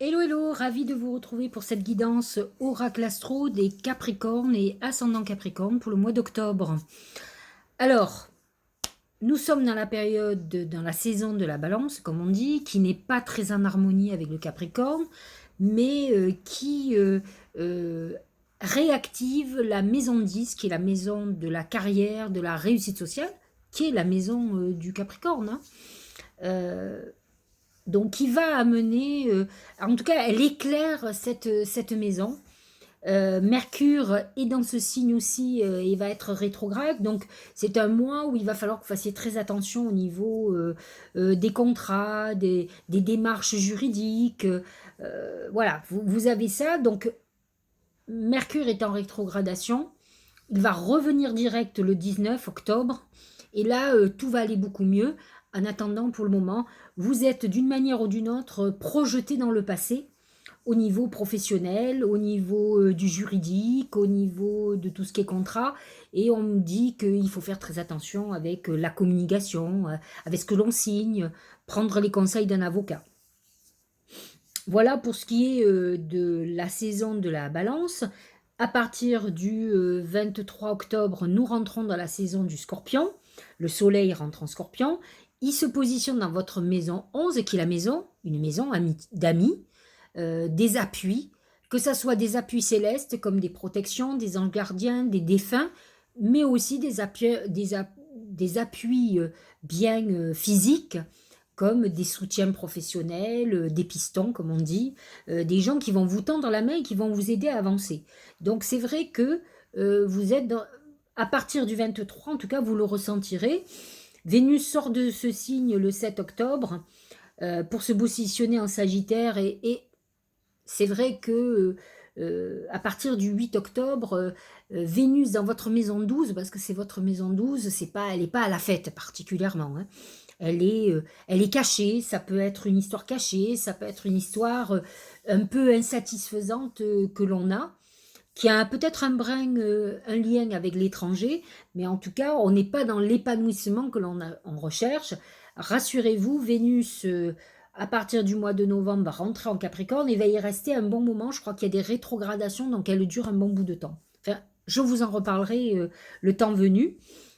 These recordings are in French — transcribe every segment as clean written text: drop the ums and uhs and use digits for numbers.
Hello, hello, ravi de vous retrouver pour cette guidance Oracle Astro des Capricornes et Ascendant Capricorne pour le mois d'octobre. Alors, nous sommes dans la période, dans la saison de la Balance, comme on dit, qui n'est pas très en harmonie avec le Capricorne, mais qui euh, réactive la maison 10, qui est la maison de la carrière, de la réussite sociale, qui est la maison du Capricorne, hein. Euh, donc, qui va amener, en tout cas, elle éclaire cette maison. Mercure est dans ce signe aussi et va être rétrograde. Donc, c'est un mois où il va falloir que vous fassiez très attention au niveau des contrats, des démarches juridiques. Voilà, vous avez ça. Donc, Mercure est en rétrogradation. Il va revenir direct le 19 octobre. Et là, tout va aller beaucoup mieux. En attendant, pour le moment, vous êtes d'une manière ou d'une autre projeté dans le passé, au niveau professionnel, au niveau du juridique, au niveau de tout ce qui est contrat. Et on me dit qu'il faut faire très attention avec la communication, avec ce que l'on signe, prendre les conseils d'un avocat. Voilà pour ce qui est de la saison de la Balance. À partir du 23 octobre, nous rentrons dans la saison du Scorpion. Le Soleil rentre en Scorpion. Il se positionne dans votre maison 11, qui est la maison, une maison d'amis, des appuis, que ce soit des appuis célestes comme des protections, des anges gardiens, des défunts, mais aussi des appuis bien physiques, comme des soutiens professionnels, des pistons, comme on dit, des gens qui vont vous tendre la main et qui vont vous aider à avancer. Donc c'est vrai que vous êtes à partir du 23, en tout cas, vous le ressentirez. Vénus sort de ce signe le 7 octobre pour se positionner en Sagittaire et c'est vrai que à partir du 8 octobre, Vénus dans votre maison 12, parce que c'est votre maison 12, elle n'est pas à la fête particulièrement, hein. Elle est cachée, ça peut être une histoire cachée, ça peut être une histoire un peu insatisfaisante que l'on a, qui a peut-être un brin, un lien avec l'étranger, mais en tout cas, on n'est pas dans l'épanouissement que on recherche. Rassurez-vous, Vénus, à partir du mois de novembre, va rentrer en Capricorne et va y rester un bon moment. Je crois qu'il y a des rétrogradations, donc elle dure un bon bout de temps. Enfin, je vous en reparlerai le temps venu.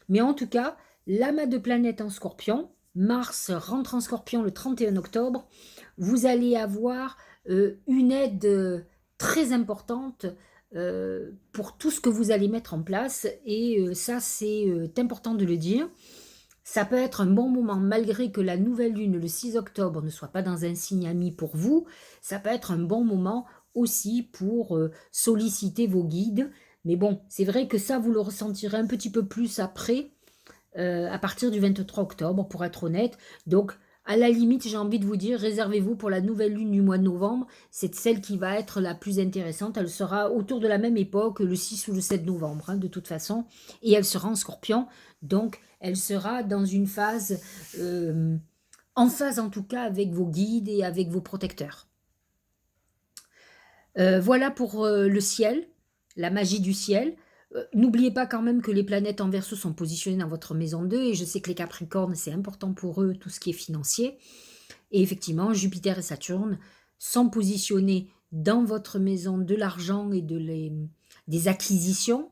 Mais en tout cas, l'amas de planètes en Scorpion, Mars rentre en Scorpion le 31 octobre, vous allez avoir une aide très importante pour tout ce que vous allez mettre en place. Et ça, c'est important de le dire. Ça peut être un bon moment, malgré que la nouvelle lune, le 6 octobre, ne soit pas dans un signe ami pour vous. Ça peut être un bon moment aussi pour solliciter vos guides. Mais bon, c'est vrai que ça, vous le ressentirez un petit peu plus après, à partir du 23 octobre, pour être honnête. Donc, à la limite, j'ai envie de vous dire, réservez-vous pour la nouvelle lune du mois de novembre. C'est celle qui va être la plus intéressante. Elle sera autour de la même époque, le 6 ou le 7 novembre, hein, de toute façon. Et elle sera en Scorpion. Donc, elle sera dans une phase, en phase en tout cas, avec vos guides et avec vos protecteurs. Voilà pour le ciel, la magie du ciel. N'oubliez pas quand même que les planètes en Verseau sont positionnées dans votre maison 2 et je sais que les Capricornes, c'est important pour eux, tout ce qui est financier. Et effectivement, Jupiter et Saturne sont positionnés dans votre maison de l'argent et des acquisitions.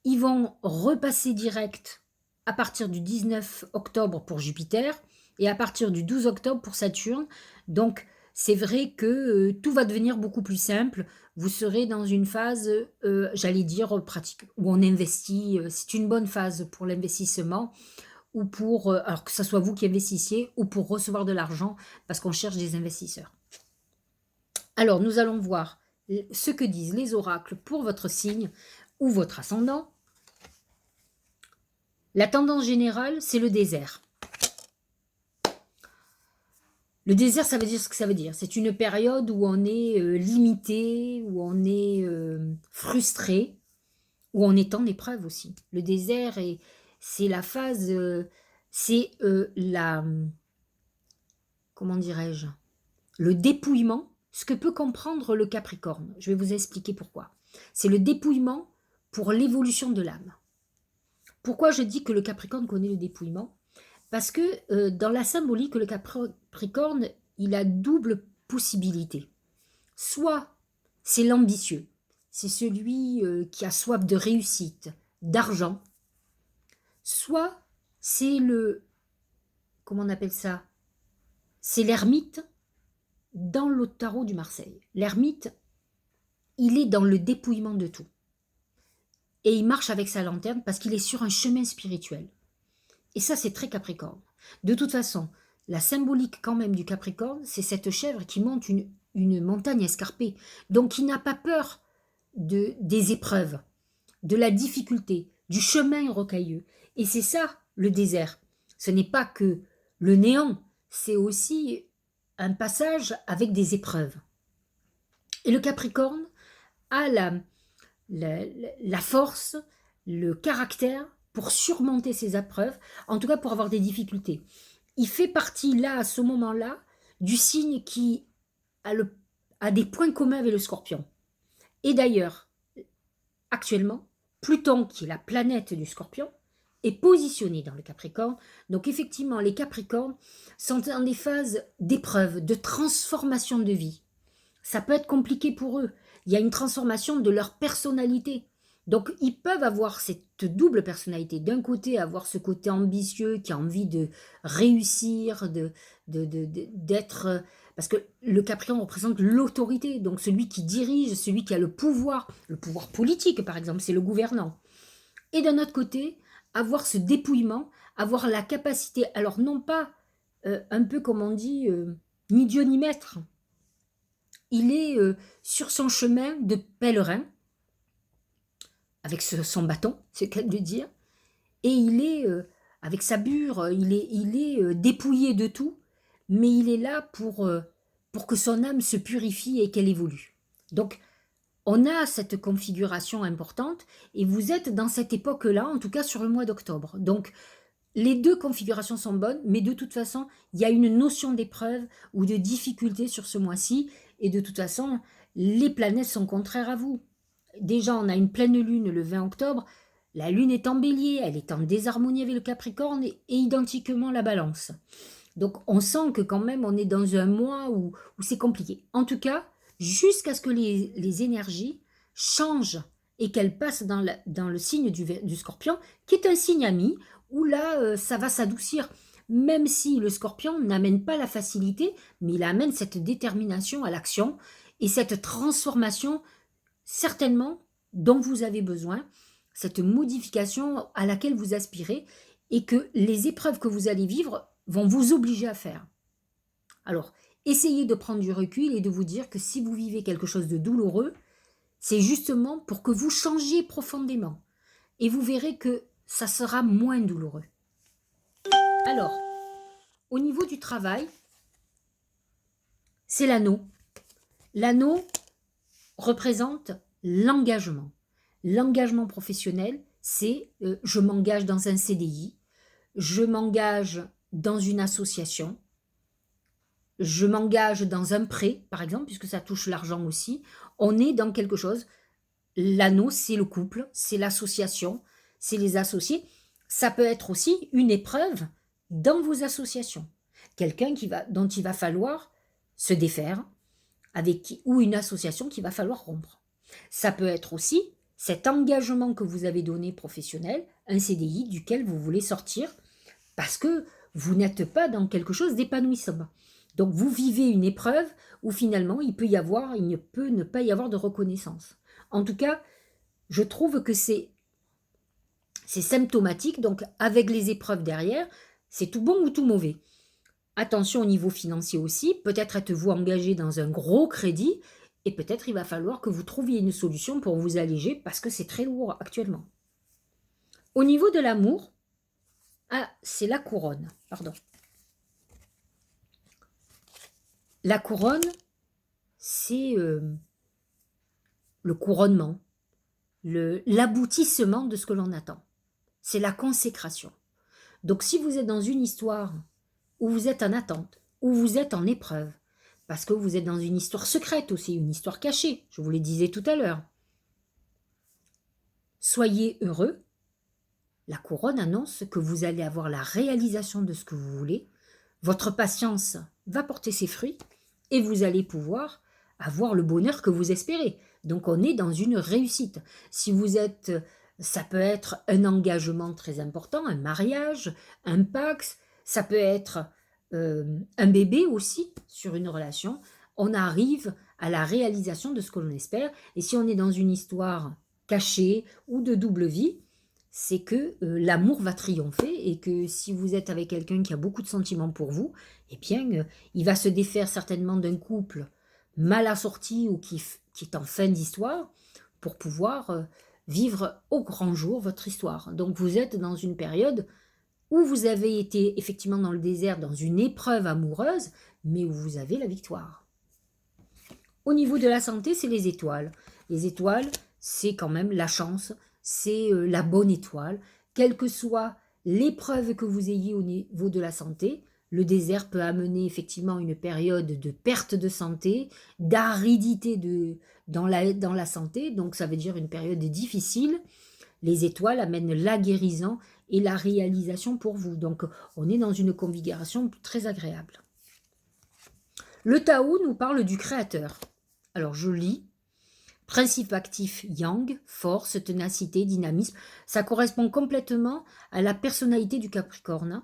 Ils vont repasser direct à partir du 19 octobre pour Jupiter et à partir du 12 octobre pour Saturne. Donc, c'est vrai que tout va devenir beaucoup plus simple. Vous serez dans une phase, j'allais dire, pratique, où on investit. C'est une bonne phase pour l'investissement ou pour, alors que ce soit vous qui investissiez ou pour recevoir de l'argent parce qu'on cherche des investisseurs. Alors, nous allons voir ce que disent les oracles pour votre signe ou votre ascendant. La tendance générale, c'est le désert. Le désert, ça veut dire ce que ça veut dire. C'est une période où on est limité, où on est frustré, où on est en épreuve aussi. Le désert, c'est la phase, c'est comment dirais-je, le dépouillement, ce que peut comprendre le Capricorne. Je vais vous expliquer pourquoi. C'est le dépouillement pour l'évolution de l'âme. Pourquoi je dis que le Capricorne connaît le dépouillement? Parce que dans la symbolique, le Capricorne, il a double possibilités. Soit c'est l'ambitieux, c'est celui qui a soif de réussite, d'argent. Soit c'est comment on appelle ça? C'est l'ermite dans le tarot du Marseille. L'ermite, il est dans le dépouillement de tout. Et il marche avec sa lanterne parce qu'il est sur un chemin spirituel. Et ça, c'est très Capricorne. De toute façon, la symbolique quand même du Capricorne, c'est cette chèvre qui monte une montagne escarpée. Donc, il n'a pas peur des épreuves, de la difficulté, du chemin rocailleux. Et c'est ça, le désert. Ce n'est pas que le néant, c'est aussi un passage avec des épreuves. Et le Capricorne a la force, le caractère pour surmonter ces épreuves, en tout cas pour avoir des difficultés. Il fait partie là, à ce moment-là, du signe qui a des points communs avec le Scorpion. Et d'ailleurs, actuellement, Pluton, qui est la planète du Scorpion, est positionné dans le Capricorne. Donc effectivement, les Capricornes sont dans des phases d'épreuve, de transformation de vie. Ça peut être compliqué pour eux. Il y a une transformation de leur personnalité. Donc ils peuvent avoir cette double personnalité. D'un côté, avoir ce côté ambitieux qui a envie de réussir, d'être... Parce que le Capricorne représente l'autorité, donc celui qui dirige, celui qui a le pouvoir politique par exemple, c'est le gouvernant. Et d'un autre côté, avoir ce dépouillement, avoir la capacité, alors non pas un peu comme on dit, ni Dieu ni maître, il est sur son chemin de pèlerin, avec son bâton, c'est le cas de le dire, et il est, avec sa bure, il est dépouillé de tout, mais il est là pour que son âme se purifie et qu'elle évolue. Donc, on a cette configuration importante, et vous êtes dans cette époque-là, en tout cas sur le mois d'octobre. Donc, les deux configurations sont bonnes, mais de toute façon, il y a une notion d'épreuve ou de difficulté sur ce mois-ci, et de toute façon, les planètes sont contraires à vous. Déjà, on a une pleine lune le 20 octobre, la lune est en bélier, elle est en désharmonie avec le Capricorne et identiquement la balance. Donc on sent que quand même on est dans un mois où c'est compliqué. En tout cas, jusqu'à ce que les énergies changent et qu'elles passent dans le signe du Scorpion, qui est un signe ami, où là, ça va s'adoucir. Même si le Scorpion n'amène pas la facilité, mais il amène cette détermination à l'action et cette transformation, certainement, dont vous avez besoin, cette modification à laquelle vous aspirez et que les épreuves que vous allez vivre vont vous obliger à faire. Alors, essayez de prendre du recul et de vous dire que si vous vivez quelque chose de douloureux, c'est justement pour que vous changiez profondément. Et vous verrez que ça sera moins douloureux. Alors, au niveau du travail, c'est l'anneau. L'anneau représente l'engagement. L'engagement professionnel, c'est je m'engage dans un CDI, je m'engage dans une association, je m'engage dans un prêt, par exemple, puisque ça touche l'argent aussi. On est dans quelque chose. L'anneau, c'est le couple, c'est l'association, c'est les associés. Ça peut être aussi une épreuve dans vos associations. Quelqu'un dont il va falloir se défaire, ou une association qu'il va falloir rompre. Ça peut être aussi cet engagement que vous avez donné professionnel, un CDI duquel vous voulez sortir parce que vous n'êtes pas dans quelque chose d'épanouissant. Donc vous vivez une épreuve où finalement il ne peut ne pas y avoir de reconnaissance. En tout cas, je trouve que c'est symptomatique, donc avec les épreuves derrière, c'est tout bon ou tout mauvais. Attention au niveau financier aussi, peut-être êtes-vous engagé dans un gros crédit et peut-être il va falloir que vous trouviez une solution pour vous alléger parce que c'est très lourd actuellement. Au niveau de l'amour, c'est la couronne, pardon. La couronne, c'est le couronnement, l'aboutissement de ce que l'on attend. C'est la consécration. Donc si vous êtes dans une histoire où vous êtes en attente, où vous êtes en épreuve, parce que vous êtes dans une histoire secrète aussi, une histoire cachée, je vous le disais tout à l'heure. Soyez heureux. La couronne annonce que vous allez avoir la réalisation de ce que vous voulez. Votre patience va porter ses fruits et vous allez pouvoir avoir le bonheur que vous espérez. Donc on est dans une réussite. Si vous êtes, ça peut être un engagement très important, un mariage, un Pacs, ça peut être un bébé aussi sur une relation. On arrive à la réalisation de ce que l'on espère. Et si on est dans une histoire cachée ou de double vie, c'est que l'amour va triompher et que si vous êtes avec quelqu'un qui a beaucoup de sentiments pour vous, eh bien, il va se défaire certainement d'un couple mal assorti ou qui est en fin d'histoire pour pouvoir vivre au grand jour votre histoire. Donc vous êtes dans une période où vous avez été effectivement dans le désert, dans une épreuve amoureuse, mais où vous avez la victoire. Au niveau de la santé, c'est les étoiles. Les étoiles, c'est quand même la chance, c'est la bonne étoile. Quelle que soit l'épreuve que vous ayez au niveau de la santé, le désert peut amener effectivement une période de perte de santé, d'aridité dans la santé, donc ça veut dire une période difficile. Les étoiles amènent la guérison et la réalisation pour vous. Donc on est dans une configuration très agréable. Le Tao nous parle du créateur. Alors je lis. Principe actif yang, force, ténacité, dynamisme. Ça correspond complètement à la personnalité du Capricorne.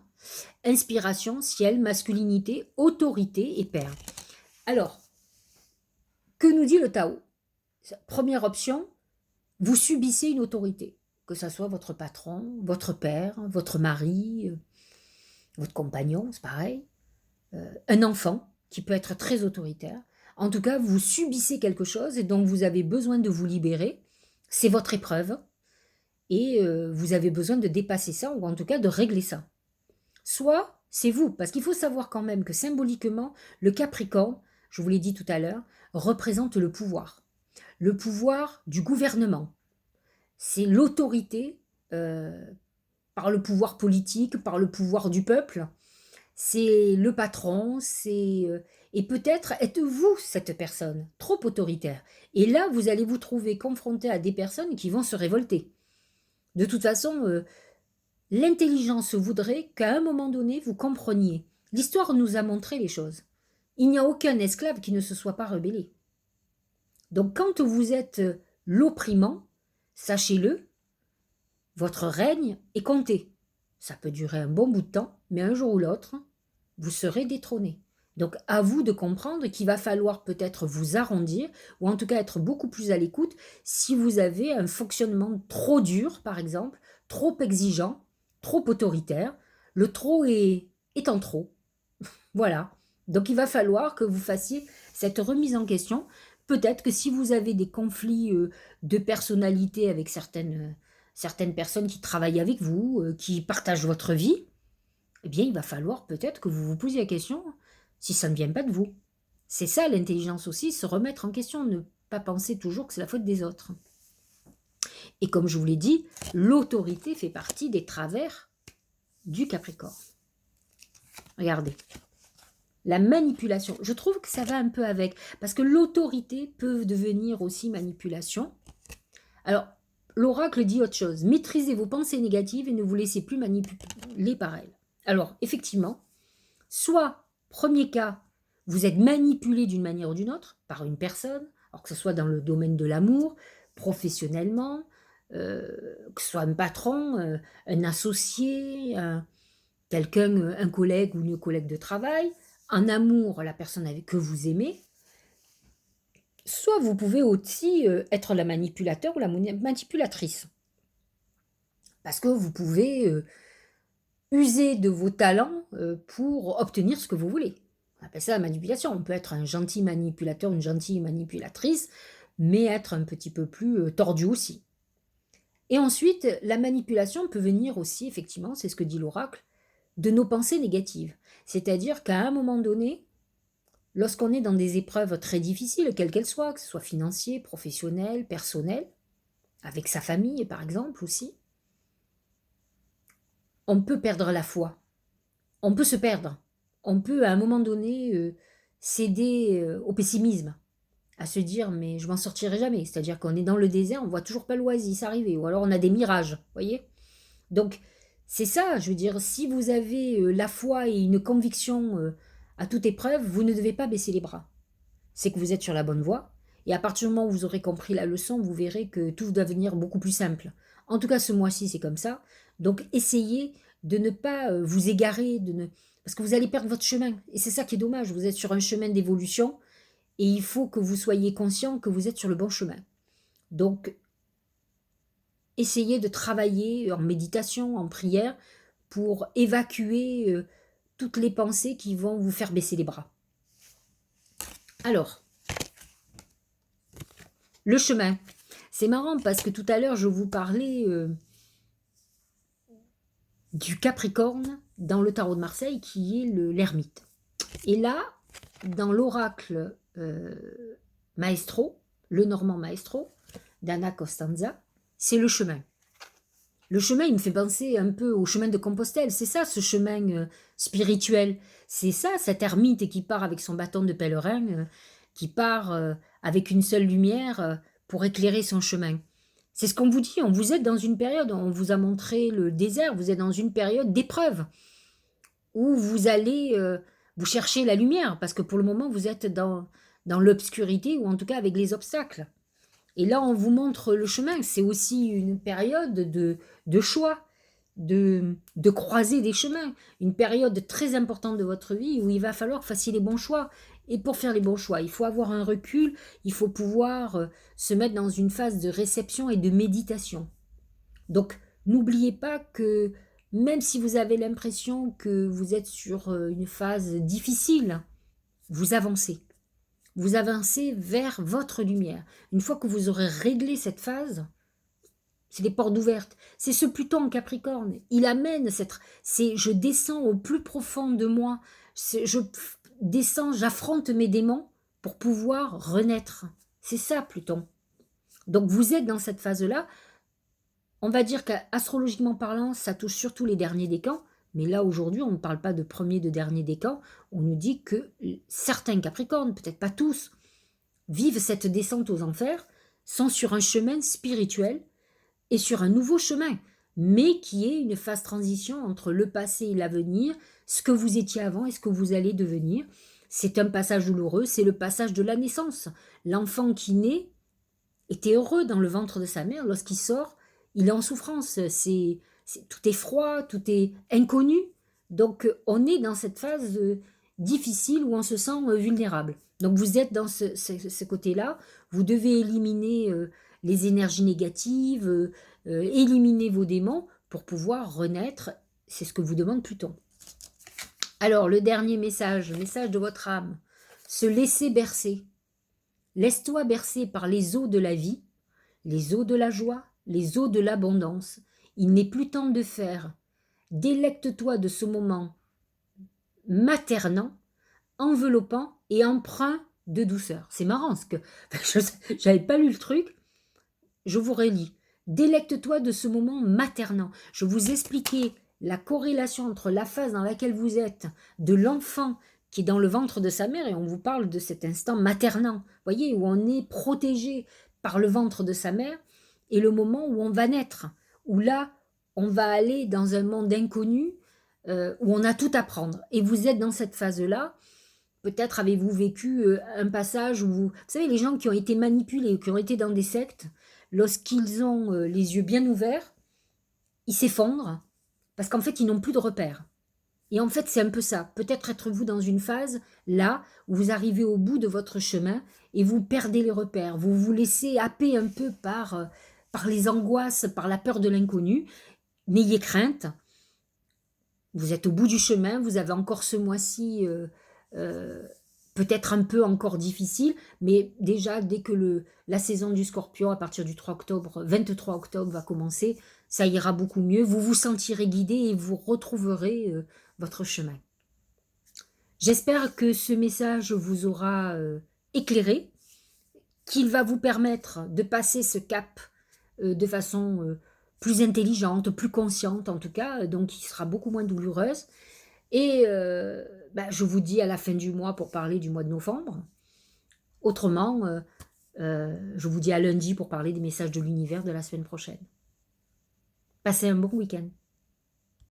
Inspiration, ciel, masculinité, autorité et père. Alors, que nous dit le Tao? Première option, vous subissez une autorité, que ce soit votre patron, votre père, votre mari, votre compagnon, c'est pareil, un enfant qui peut être très autoritaire. En tout cas, vous subissez quelque chose et donc vous avez besoin de vous libérer. C'est votre épreuve et vous avez besoin de dépasser ça ou en tout cas de régler ça. Soit c'est vous, parce qu'il faut savoir quand même que symboliquement, le Capricorne, je vous l'ai dit tout à l'heure, représente le pouvoir du gouvernement. C'est l'autorité par le pouvoir politique, par le pouvoir du peuple. C'est le patron, et peut-être êtes-vous cette personne trop autoritaire. Et là, vous allez vous trouver confronté à des personnes qui vont se révolter. De toute façon, l'intelligence voudrait qu'à un moment donné, vous compreniez. L'histoire nous a montré les choses. Il n'y a aucun esclave qui ne se soit pas rebellé. Donc quand vous êtes l'opprimant, sachez-le, votre règne est compté. Ça peut durer un bon bout de temps, mais un jour ou l'autre, vous serez détrôné. Donc à vous de comprendre qu'il va falloir peut-être vous arrondir, ou en tout cas être beaucoup plus à l'écoute si vous avez un fonctionnement trop dur, par exemple, trop exigeant, trop autoritaire. Le trop est en trop. Voilà. Donc il va falloir que vous fassiez cette remise en question. Peut-être que si vous avez des conflits de personnalité avec certaines personnes qui travaillent avec vous, qui partagent votre vie, eh bien, il va falloir peut-être que vous vous posiez la question si ça ne vient pas de vous. C'est ça l'intelligence aussi, se remettre en question, ne pas penser toujours que c'est la faute des autres. Et comme je vous l'ai dit, l'autorité fait partie des travers du Capricorne. Regardez. La manipulation, je trouve que ça va un peu avec, parce que l'autorité peut devenir aussi manipulation. Alors, l'oracle dit autre chose. Maîtrisez vos pensées négatives et ne vous laissez plus manipuler par elles. Alors, effectivement, soit, premier cas, vous êtes manipulé d'une manière ou d'une autre par une personne, alors que ce soit dans le domaine de l'amour, professionnellement, que ce soit un patron, un associé, quelqu'un, un collègue ou une collègue de travail, en amour, la personne que vous aimez, soit vous pouvez aussi être la manipulateur ou la manipulatrice. Parce que vous pouvez user de vos talents pour obtenir ce que vous voulez. On appelle ça la manipulation. On peut être un gentil manipulateur, une gentille manipulatrice, mais être un petit peu plus tordu aussi. Et ensuite, la manipulation peut venir aussi, effectivement, c'est ce que dit l'oracle, de nos pensées négatives. C'est-à-dire qu'à un moment donné, lorsqu'on est dans des épreuves très difficiles, quelles qu'elles soient, que ce soit financier, professionnel, personnel, avec sa famille par exemple aussi, on peut perdre la foi. On peut se perdre. On peut à un moment donné céder au pessimisme, à se dire mais je m'en sortirai jamais. C'est-à-dire qu'on est dans le désert, on voit toujours pas l'oasis arriver, ou alors on a des mirages, voyez. Donc c'est ça, je veux dire, si vous avez la foi et une conviction à toute épreuve, vous ne devez pas baisser les bras. c'est que vous êtes sur la bonne voie. Et à partir du moment où vous aurez compris la leçon, vous verrez que tout va devenir beaucoup plus simple. En tout cas, ce mois-ci, c'est comme ça. Donc, essayez de ne pas vous égarer, parce que vous allez perdre votre chemin. Et c'est ça qui est dommage. Vous êtes sur un chemin d'évolution et il faut que vous soyez conscient que vous êtes sur le bon chemin. Donc, essayez de travailler en méditation, en prière, pour évacuer toutes les pensées qui vont vous faire baisser les bras. Alors, le chemin. C'est marrant parce que tout à l'heure, je vous parlais du Capricorne dans le tarot de Marseille qui est l'ermite. Et là, dans l'oracle Maestro, le Normand Maestro, d'Anna Costanza, c'est le chemin. Le chemin, il me fait penser un peu au chemin de Compostelle. C'est ça, ce chemin spirituel. C'est ça, cet ermite qui part avec son bâton de pèlerin, qui part avec une seule lumière pour éclairer son chemin. C'est ce qu'on vous dit. On vous êtes dans une période, on vous a montré le désert, vous êtes dans une période d'épreuve où vous allez vous chercher la lumière, parce que pour le moment, vous êtes dans l'obscurité, ou en tout cas avec les obstacles. Et là, on vous montre le chemin. C'est aussi une période de choix, de croiser des chemins. Une période très importante de votre vie où il va falloir que vous fassiez les bons choix. Et pour faire les bons choix, il faut avoir un recul, il faut pouvoir se mettre dans une phase de réception et de méditation. Donc, n'oubliez pas que même si vous avez l'impression que vous êtes sur une phase difficile, vous avancez. Vous avancez vers votre lumière. Une fois que vous aurez réglé cette phase, c'est les portes ouvertes. C'est ce Pluton en Capricorne. Il amène je descends au plus profond de moi. Je descends, j'affronte mes démons pour pouvoir renaître. C'est ça, Pluton. Donc vous êtes dans cette phase-là. On va dire qu'astrologiquement parlant, ça touche surtout les derniers décans. Mais là, aujourd'hui, on ne parle pas de premier, de dernier décan. On nous dit que certains Capricornes, peut-être pas tous, vivent cette descente aux enfers, sont sur un chemin spirituel et sur un nouveau chemin, mais qui est une phase transition entre le passé et l'avenir, ce que vous étiez avant et ce que vous allez devenir. C'est un passage douloureux, c'est le passage de la naissance. L'enfant qui naît était heureux dans le ventre de sa mère. Lorsqu'il sort, il est en souffrance. Tout est froid, tout est inconnu. Donc, on est dans cette phase difficile où on se sent vulnérable. Donc, vous êtes dans ce côté-là. Vous devez éliminer les énergies négatives, éliminer vos démons pour pouvoir renaître. C'est ce que vous demande Pluton. Alors, le dernier message, le message de votre âme. Se laisser bercer. Laisse-toi bercer par les eaux de la vie, les eaux de la joie, les eaux de l'abondance. Il n'est plus temps de faire. Délecte-toi de ce moment maternant, enveloppant et empreint de douceur. C'est marrant, parce que je n'avais pas lu le truc. Je vous relis. Délecte-toi de ce moment maternant. Je vous expliquais la corrélation entre la phase dans laquelle vous êtes, de l'enfant qui est dans le ventre de sa mère, et on vous parle de cet instant maternant, voyez, où on est protégé par le ventre de sa mère, et le moment où on va naître, où là, on va aller dans un monde inconnu, où on a tout à prendre. Et vous êtes dans cette phase-là. Peut-être avez-vous vécu un passage où vous savez, les gens qui ont été manipulés, qui ont été dans des sectes, lorsqu'ils ont les yeux bien ouverts, ils s'effondrent, parce qu'en fait, ils n'ont plus de repères. Et en fait, c'est un peu ça. Peut-être êtes-vous dans une phase, là, où vous arrivez au bout de votre chemin et vous perdez les repères. Vous vous laissez happer un peu par les angoisses, par la peur de l'inconnu. N'ayez crainte. Vous êtes au bout du chemin. Vous avez encore ce mois-ci, peut-être un peu encore difficile, mais déjà, dès que la saison du Scorpion, à partir du 23 octobre va commencer, ça ira beaucoup mieux. Vous vous sentirez guidé et vous retrouverez votre chemin. J'espère que ce message vous aura éclairé, qu'il va vous permettre de passer ce cap de façon plus intelligente, plus consciente en tout cas, donc qui sera beaucoup moins douloureuse. Et je vous dis à la fin du mois pour parler du mois de novembre. Autrement, je vous dis à lundi pour parler des messages de l'univers de la semaine prochaine. Passez un bon week-end.